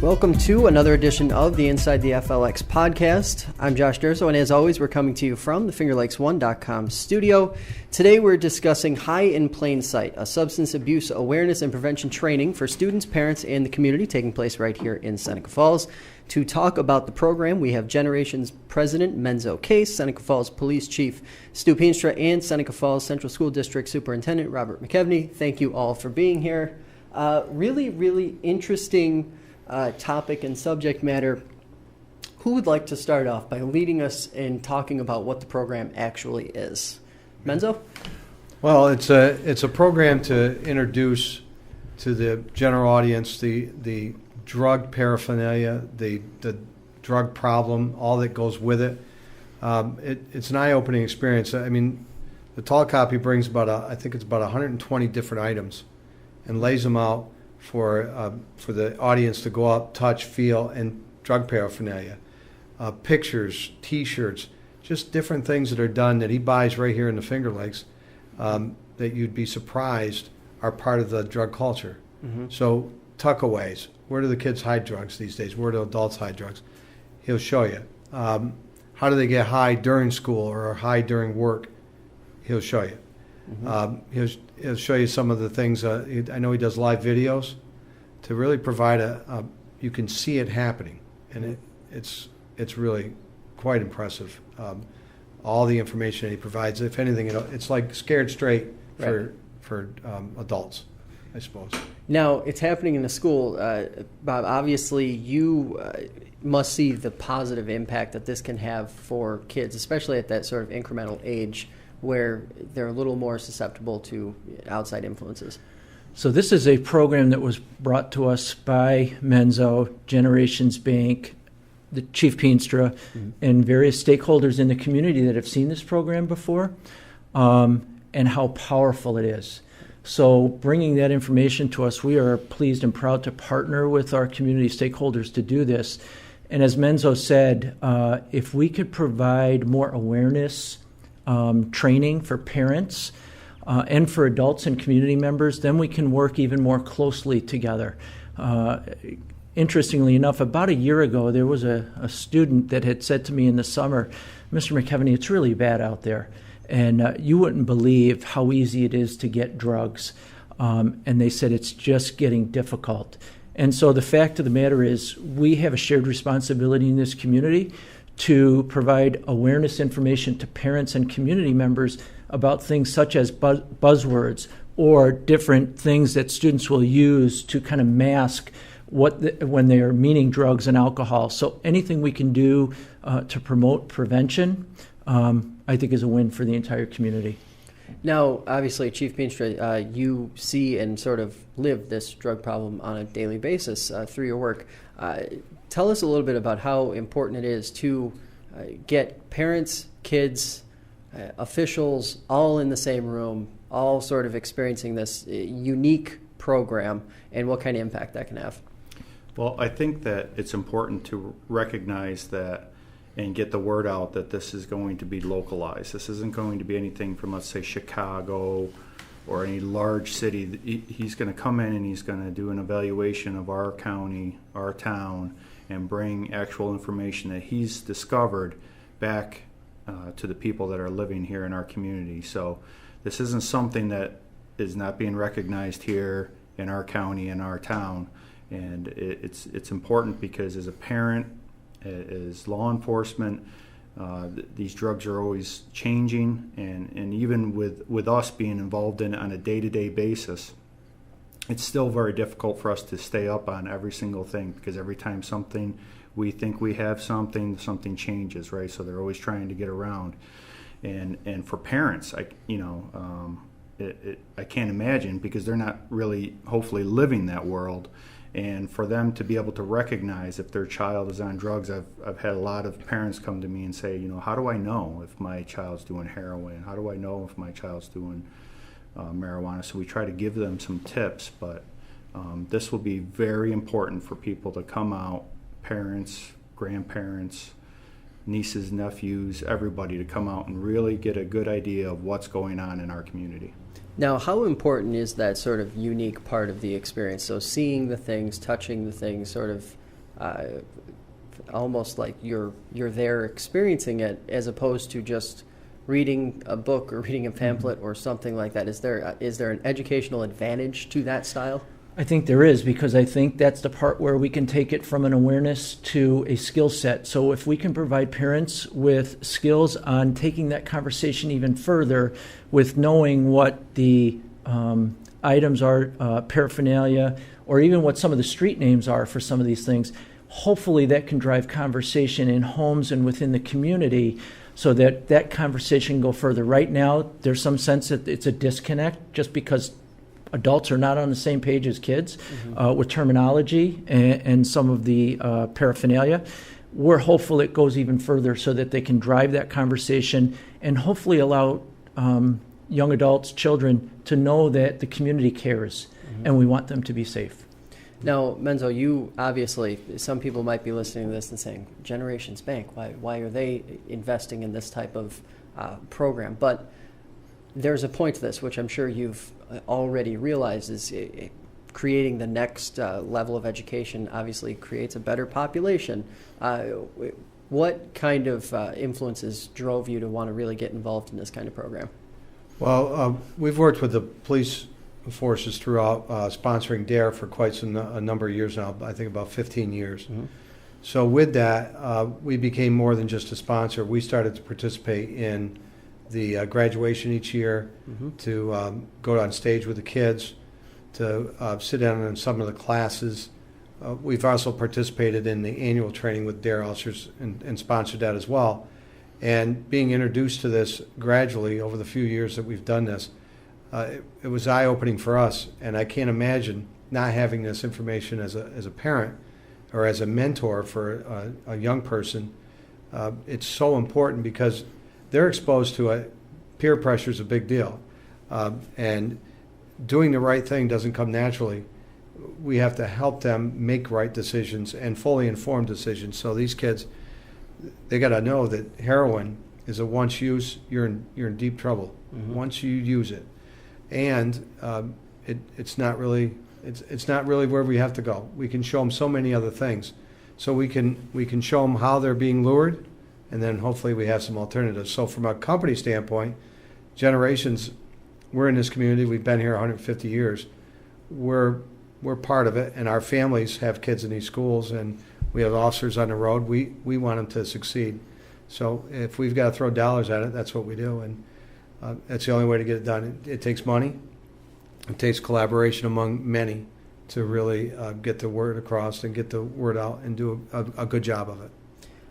Welcome to another edition of the Inside the FLX podcast. I'm Josh Durso, and as always, we're coming to you from the FingerLakes1.com studio. Today we're discussing High in Plain Sight, a substance abuse awareness and prevention training for students, parents, and the community taking place right here in Seneca Falls. To talk about the program, we have Generations President Menzo Case, Seneca Falls Police Chief Stu Peenstra, and Seneca Falls Central School District Superintendent Robert McKevney. Thank you all for being here. Really interesting topic and subject matter. Who would like to start off by leading us in talking about what the program actually is? Menzo? Well, it's a program to introduce to the general audience the drug paraphernalia, the drug problem, all that goes with it. It's an eye-opening experience. I mean, the tall copy brings about 120 different items and lays them out for the audience to go up, touch, feel, and drug paraphernalia. Pictures, T-shirts, just different things that are done that he buys right here in the Finger Lakes that you'd be surprised are part of the drug culture. Mm-hmm. So tuckaways, where do the kids hide drugs these days? Where do adults hide drugs? He'll show you. How do they get high during school or high during work? He'll show you. Mm-hmm. He'll show you some of the things. I know he does live videos to really provide you can see it happening, and it's really quite impressive. All the information he provides, if anything, it's like Scared Straight for adults, I suppose. Now, it's happening in the school. Bob, obviously you must see the positive impact that this can have for kids, especially at that sort of incremental age where they're a little more susceptible to outside influences. So this is a program that was brought to us by Menzo, Generations Bank, the Chief Peenstra, mm-hmm. and various stakeholders in the community that have seen this program before, and how powerful it is. So bringing that information to us, we are pleased and proud to partner with our community stakeholders to do this. And as Menzo said, if we could provide more awareness training for parents and for adults and community members, then we can work even more closely together. Interestingly enough, about a year ago, there was a student that had said to me in the summer, Mr. McKevney, it's really bad out there. And you wouldn't believe how easy it is to get drugs. And they said it's just getting difficult. And so the fact of the matter is we have a shared responsibility in this community to provide awareness information to parents and community members about things such as buzzwords or different things that students will use to kind of mask when they are meaning drugs and alcohol. So anything we can do to promote prevention, I think is a win for the entire community. Now, obviously, Chief Peenstra, you see and sort of live this drug problem on a daily basis through your work. Tell us a little bit about how important it is to get parents, kids, officials all in the same room, all sort of experiencing this unique program, and what kind of impact that can have. Well, I think that it's important to recognize that and get the word out that this is going to be localized. This isn't going to be anything from, let's say, Chicago or any large city. He's going to come in and he's going to do an evaluation of our county, our town, and bring actual information that he's discovered back to the people that are living here in our community. So this isn't something that is not being recognized here in our county, in our town. And it's important because as a parent, as law enforcement, these drugs are always changing, and even with us being involved in it on a day-to-day basis, it's still very difficult for us to stay up on every single thing, because every time we think we have something changes, right? So they're always trying to get around, and for parents, I can't imagine, because they're not really hopefully living that world. And for them to be able to recognize if their child is on drugs, I've had a lot of parents come to me and say, how do I know if my child's doing heroin? How do I know if my child's doing marijuana? So we try to give them some tips, but this will be very important for people to come out, parents, grandparents, nieces, nephews, everybody to come out and really get a good idea of what's going on in our community. Now, how important is that sort of unique part of the experience? So seeing the things, touching the things, sort of almost like you're there experiencing it, as opposed to just reading a book or reading a pamphlet or something like that. Is there an educational advantage to that style? I think there is, because I think that's the part where we can take it from an awareness to a skill set. So if we can provide parents with skills on taking that conversation even further, with knowing what the items are, paraphernalia, or even what some of the street names are for some of these things, hopefully that can drive conversation in homes and within the community, so that that conversation can go further. Right now, there's some sense that it's a disconnect just because adults are not on the same page as kids with terminology and some of the paraphernalia. We're hopeful it goes even further so that they can drive that conversation and hopefully allow young adults, children, to know that the community cares and we want them to be safe. Now, Menzo, you obviously, some people might be listening to this and saying, Generations Bank, why are they investing in this type of program? But there's a point to this, which I'm sure you've already realized, is creating the next level of education obviously creates a better population. What kind of influences drove you to want to really get involved in this kind of program? Well, we've worked with the police forces throughout sponsoring DARE for quite a number of years now, I think about 15 years. So with that, we became more than just a sponsor. We started to participate in the graduation each year, to go on stage with the kids, to sit down in some of the classes. We've also participated in the annual training with DARE officers and sponsored that as well. And being introduced to this gradually over the few years that we've done this, it was eye-opening for us. And I can't imagine not having this information as a parent or as a mentor for a young person. It's so important because they're exposed to peer pressure is a big deal. And doing the right thing doesn't come naturally. We have to help them make right decisions and fully informed decisions. So these kids, they got to know that heroin is a once use, you're in deep trouble. Once you use it. And it's not really where we have to go. We can show them so many other things. So we can show them how they're being lured, and then hopefully we have some alternatives. So from a company standpoint, Generations, we're in this community. We've been here 150 years. We're part of it, and our families have kids in these schools, and we have officers on the road. We want them to succeed. So if we've got to throw dollars at it, that's what we do, and that's the only way to get it done. It takes money. It takes collaboration among many to really get the word across and get the word out and do a good job of it.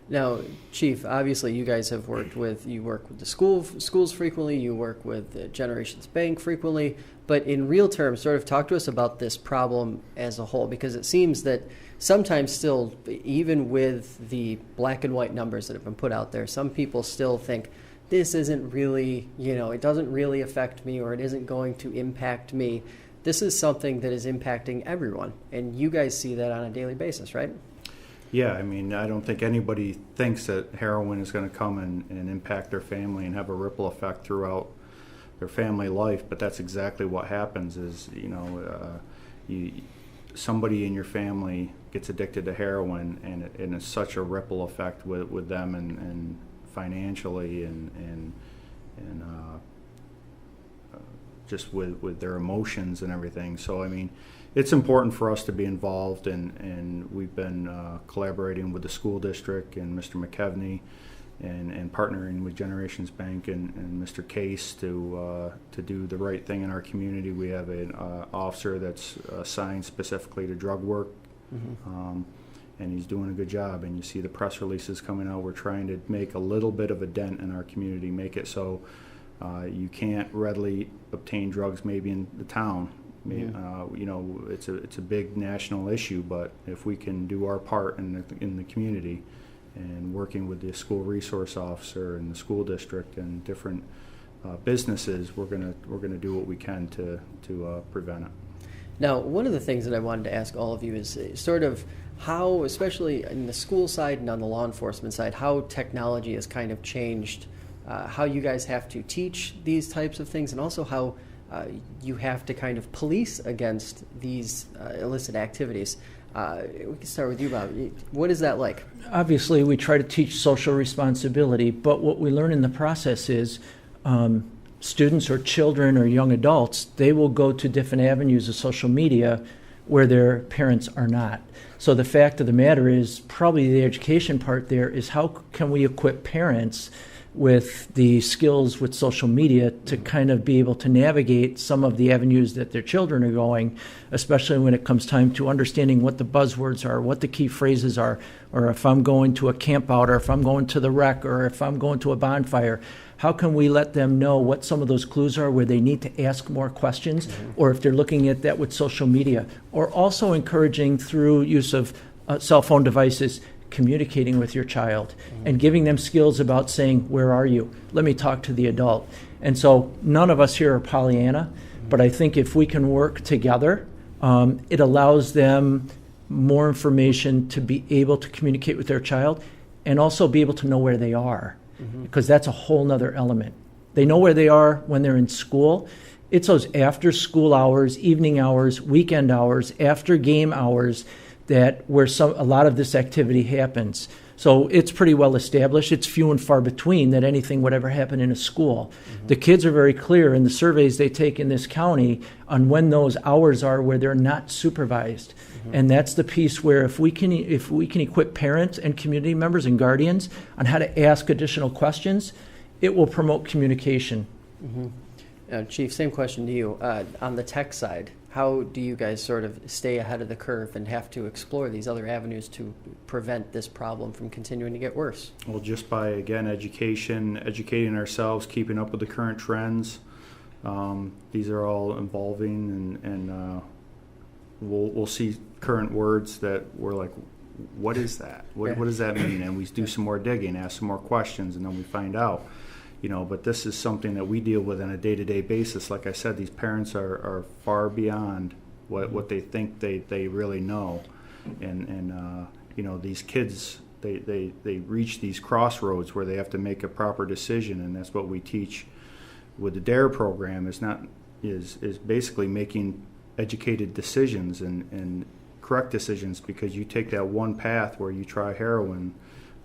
Now, Chief, obviously you guys have work with the schools frequently, you work with Generations Bank frequently, but in real terms, sort of talk to us about this problem as a whole, because it seems that sometimes still, even with the black and white numbers that have been put out there, some people still think this isn't really, it doesn't really affect me, or it isn't going to impact me. This is something that is impacting everyone, and you guys see that on a daily basis, right? Yeah, I mean, I don't think anybody thinks that heroin is going to come and impact their family and have a ripple effect throughout their family life, but that's exactly what happens is, somebody in your family gets addicted to heroin, and it's such a ripple effect with them and financially and just with their emotions and everything. So, I mean, it's important for us to be involved, and we've been collaborating with the school district and Mr. McKevney and partnering with Generations Bank and Mr. Case to do the right thing in our community. We have an officer that's assigned specifically to drug work, and he's doing a good job, and you see the press releases coming out. We're trying to make a little bit of a dent in our community, make it so you can't readily obtain drugs maybe in the town. It's a big national issue, but if we can do our part in the community and working with the school resource officer and the school district and different businesses, we're gonna do what we can to prevent it. Now, one of the things that I wanted to ask all of you is sort of how, especially in the school side and on the law enforcement side, how technology has kind of changed how you guys have to teach these types of things, and also how you have to kind of police against these illicit activities. We can start with you, Bob. What is that like? Obviously, we try to teach social responsibility, but what we learn in the process is students or children or young adults, they will go to different avenues of social media where their parents are not. So the fact of the matter is, probably the education part there is how can we equip parents with the skills with social media to kind of be able to navigate some of the avenues that their children are going, especially when it comes time to understanding what the buzzwords are, what the key phrases are, or if I'm going to a camp out, or if I'm going to the rec, or if I'm going to a bonfire. How can we let them know what some of those clues are where they need to ask more questions, or if they're looking at that with social media, or also encouraging through use of cell phone devices, communicating with your child and giving them skills about saying, where are you? Let me talk to the adult. And so none of us here are Pollyanna, but I think if we can work together, it allows them more information to be able to communicate with their child and also be able to know where they are, because that's a whole nother element. They know where they are when they're in school. It's those after school hours, evening hours, weekend hours, after game hours that where a lot of this activity happens. So it's pretty well established. It's few and far between that anything would ever happen in a school. The kids are very clear in the surveys they take in this county on when those hours are where they're not supervised. And that's the piece where if we can equip parents and community members and guardians on how to ask additional questions, it will promote communication. Chief, same question to you. On the tech side, how do you guys sort of stay ahead of the curve and have to explore these other avenues to prevent this problem from continuing to get worse? Well, just by, again, educating ourselves, keeping up with the current trends. These are all evolving, and we'll see current words that we're like, what is that? What does that mean? And we do some more digging, ask some more questions, and then we find out. But this is something that we deal with on a day-to-day basis. Like I said, these parents are far beyond what they think they really know. And these kids, they reach these crossroads where they have to make a proper decision, and that's what we teach with the DARE program is basically making educated decisions and correct decisions, because you take that one path where you try heroin,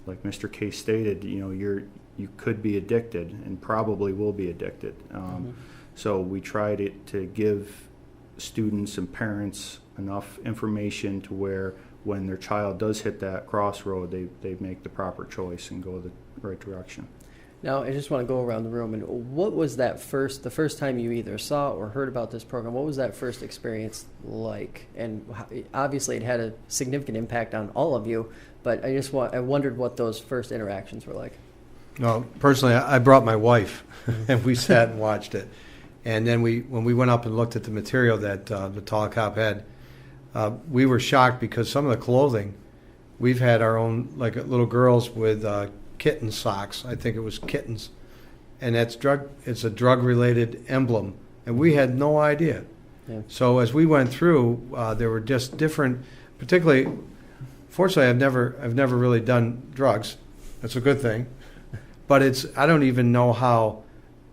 like Mr. Case stated, you could be addicted and probably will be addicted. So we try to give students and parents enough information to where when their child does hit that crossroad, they make the proper choice and go the right direction. Now, I just want to go around the room, and what was the first time you either saw or heard about this program? What was that first experience like? And obviously it had a significant impact on all of you, but I wondered what those first interactions were like. No, personally, I brought my wife, and we sat and watched it. And then when we went up and looked at the material that the tall cop had, we were shocked because some of the clothing, we've had our own, like little girls with kitten socks. I think it was kittens, and it's a drug-related emblem, and we had no idea. Yeah. So as we went through, there were just different. Particularly, fortunately, I've never really done drugs. That's a good thing. But I don't even know how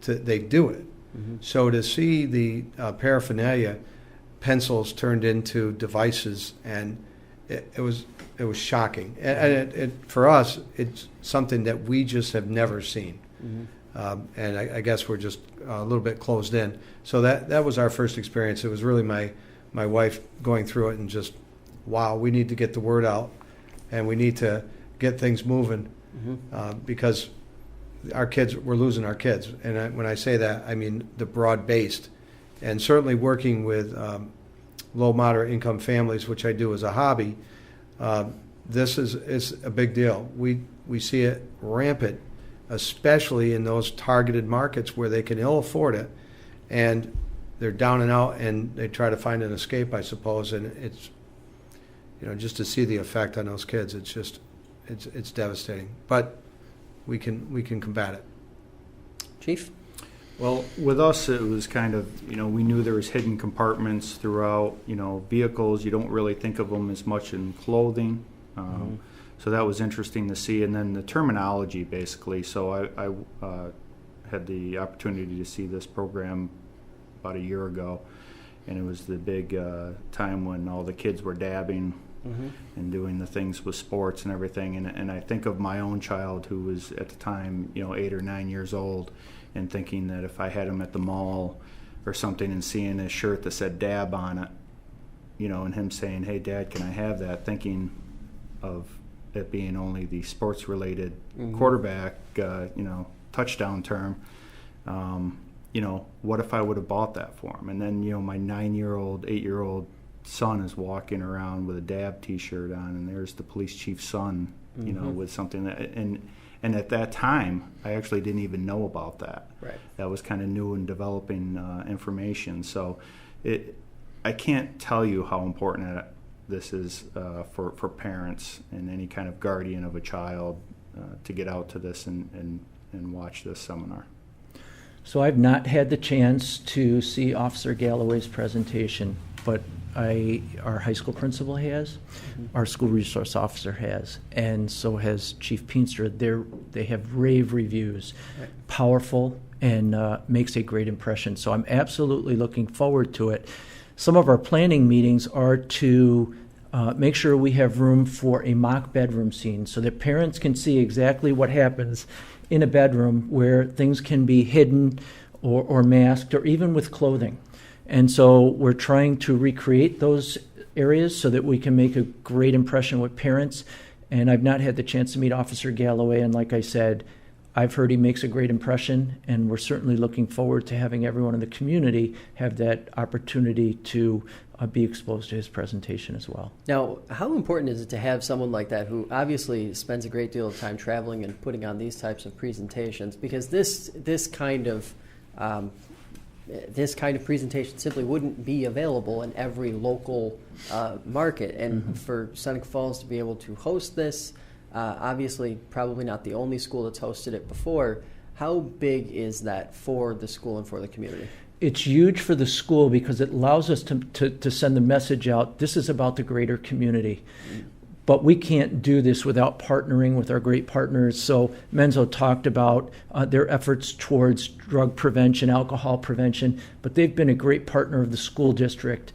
they do it. So to see the paraphernalia, pencils turned into devices, and it was shocking. And for us, it's something that we just have never seen. And I guess we're just a little bit closed in. So that was our first experience. It was really my wife going through it and just, wow, we need to get the word out, and we need to get things moving because we're losing our kids. And when I say that, I mean the broad-based. And certainly working with low, moderate income families, which I do as a hobby, it's a big deal. We see it rampant, especially in those targeted markets where they can ill afford it, and they're down and out, and they try to find an escape, I suppose. And it's, just to see the effect on those kids, it's devastating. But we can combat it. Chief? Well, with us, it was kind of, we knew there was hidden compartments throughout, vehicles. You don't really think of them as much in clothing. So that was interesting to see. And then the terminology, basically. So I had the opportunity to see this program about a year ago, and it was the big time when all the kids were dabbing and doing the things with sports and everything. And I think of my own child who was at the time, 8 or 9 years old, and thinking that if I had him at the mall or something and seeing a shirt that said dab on it, and him saying, "Hey, Dad, can I have that?" Thinking of it being only the sports-related quarterback, touchdown term. What if I would have bought that for him? And then, my 9-year-old, 8-year-old son is walking around with a dab T-shirt on, and there's the police chief's son, with something that, and at that time, I actually didn't even know about that. Right. That was kind of new and developing information. So I can't tell you how important this is for parents and any kind of guardian of a child to get out to this and watch this seminar. So I've not had the chance to see Officer Galloway's presentation, but our high school principal has, our school resource officer has, and so has Chief Peenstra. They have rave reviews, powerful, and makes a great impression. So I'm absolutely looking forward to it. Some of our planning meetings are to make sure we have room for a mock bedroom scene so that parents can see exactly what happens in a bedroom where things can be hidden or masked or even with clothing. And so we're trying to recreate those areas so that we can make a great impression with parents. And I've not had the chance to meet Officer Galloway, and like I said, I've heard he makes a great impression, and we're certainly looking forward to having everyone in the community have that opportunity to be exposed to his presentation as well. Now, how important is it to have someone like that who obviously spends a great deal of time traveling and putting on these types of presentations? Because this kind of presentation simply wouldn't be available in every local market. And for Seneca Falls to be able to host this, obviously probably not the only school that's hosted it before, how big is that for the school and for the community? It's huge for the school because it allows us to send the message out, this is about the greater community. But we can't do this without partnering with our great partners. So Menzo talked about their efforts towards drug prevention, alcohol prevention, but they've been a great partner of the school district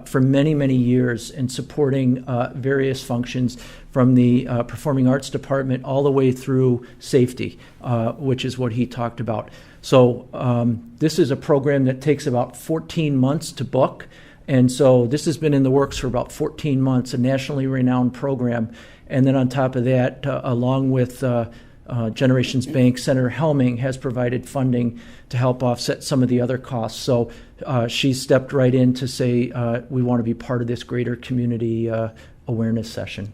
for many, many years in supporting various functions from the performing arts department all the way through safety, which is what he talked about. So this is a program that takes about 14 months to book. And so this has been in the works for about 14 months, a nationally renowned program. And then on top of that, along with Generations Bank, Senator Helming has provided funding to help offset some of the other costs. So she stepped right in to say we want to be part of this greater community awareness session.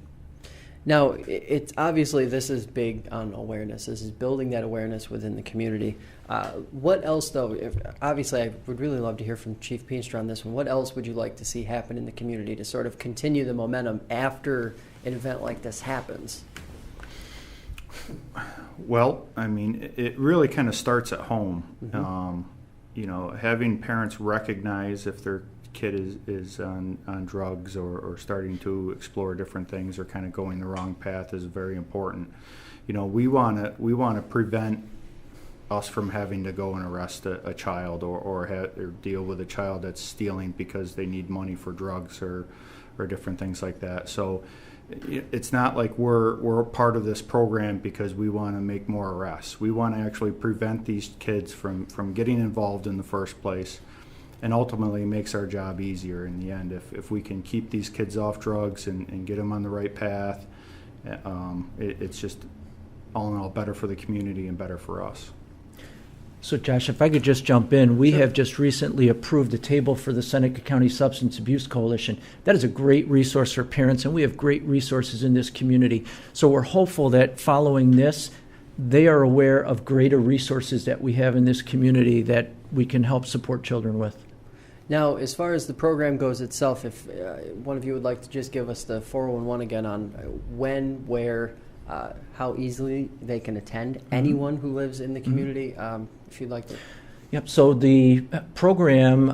Now, it's obviously this is big on awareness. This is building that awareness within the community. What else, though? Obviously, I would really love to hear from Chief Peenstra on this one. What else would you like to see happen in the community to sort of continue the momentum after an event like this happens? Well, I mean, it really kind of starts at home. Having parents recognize if their kid is on drugs or starting to explore different things or kind of going the wrong path is very important. We want to prevent us from having to go and arrest a child or deal with a child that's stealing because they need money for drugs or different things like that. So it's not like we're part of this program because we want to make more arrests. We want to actually prevent these kids from getting involved in the first place, and ultimately makes our job easier in the end. If we can keep these kids off drugs and get them on the right path, it's just all in all better for the community and better for us. So Josh, if I could just jump in, we have just recently approved a table for the Seneca County Substance Abuse Coalition. That is a great resource for parents, and we have great resources in this community. So we're hopeful that following this, they are aware of greater resources that we have in this community that we can help support children with. Now, as far as the program goes itself, if one of you would like to just give us the 411 again on when, where, how easily they can attend, anyone who lives in the community, if you'd like to. Yep, so the program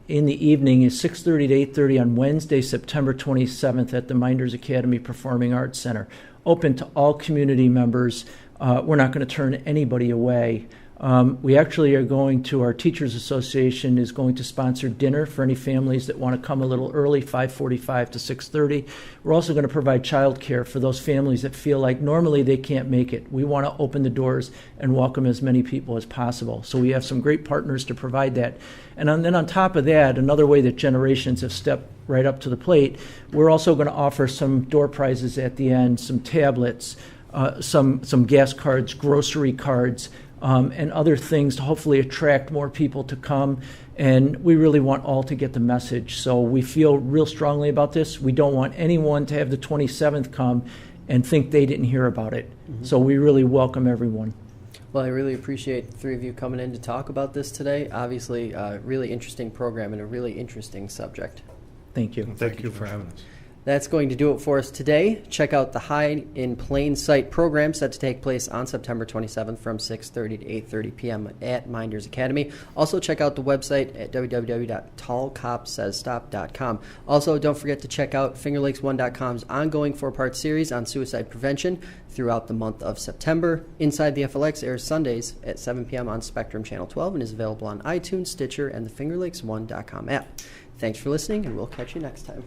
in the evening is 6:30 to 8:30 on Wednesday, September 27th at the Minders Academy Performing Arts Center. Open to all community members. We're not going to turn anybody away. We actually are going to, our Teachers Association is going to sponsor dinner for any families that want to come a little early, 5:45 to 6:30. We're also going to provide childcare for those families that feel like normally they can't make it. We want to open the doors and welcome as many people as possible. So we have some great partners to provide that. And then on top of that, another way that generations have stepped right up to the plate, we're also going to offer some door prizes at the end, some tablets, some gas cards, grocery cards, and other things to hopefully attract more people to come. And we really want all to get the message. So we feel real strongly about this. We don't want anyone to have the 27th come and think they didn't hear about it. Mm-hmm. So we really welcome everyone. Well, I really appreciate the three of you coming in to talk about this today. Obviously, a really interesting program and a really interesting subject. Thank you. Thank you for having us. That's going to do it for us today. Check out the Hide in Plain Sight program set to take place on September 27th from 6:30 to 8:30 p.m. at Minders Academy. Also, check out the website at www.tallcopsaysstop.com. Also, don't forget to check out FingerLakes1.com's ongoing 4-part series on suicide prevention throughout the month of September. Inside the FLX airs Sundays at 7 p.m. on Spectrum Channel 12 and is available on iTunes, Stitcher, and the FingerLakes1.com app. Thanks for listening, and we'll catch you next time.